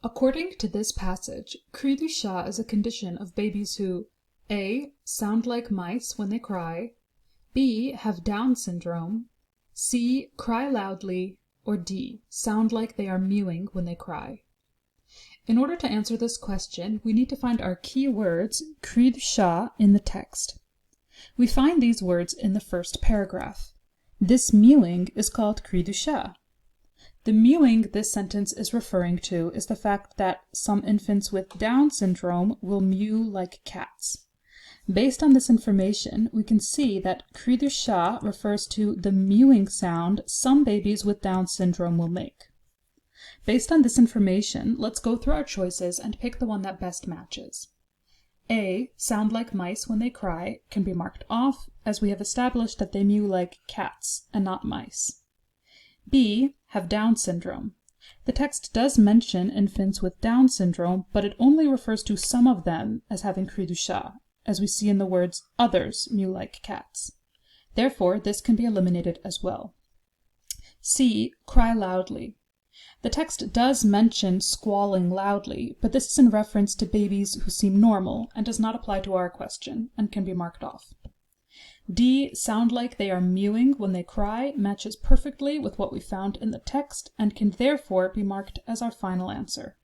According to this passage, cri du chat is a condition of babies who A. Sound like mice when they cry, B. Have Down syndrome, C. Cry loudly, or D. Sound like they are mewing when they cry. In order to answer this question, we need to find our key words, cri du chat, in the text. We find these words in the first paragraph. This mewing is called cri du chat. The mewing this sentence is referring to is the fact that some infants with Down syndrome will mew like cats. Based on this information, we can see that cri du chat refers to the mewing sound some babies with Down syndrome will make. Based on this information, let's go through our choices and pick the one that best matches. A. Sound like mice when they cry can be marked off, as we have established that they mew like cats and not mice. B. Have Down syndrome. The text does mention infants with Down syndrome, but it only refers to some of them as having cri du chat, as we see in the words others mew like cats. Therefore, this can be eliminated as well. C. Cry loudly. The text does mention squalling loudly, but this is in reference to babies who seem normal and does not apply to our question and can be marked off. D. Sound like they are mewing when they cry matches perfectly with what we found in the text and can therefore be marked as our final answer.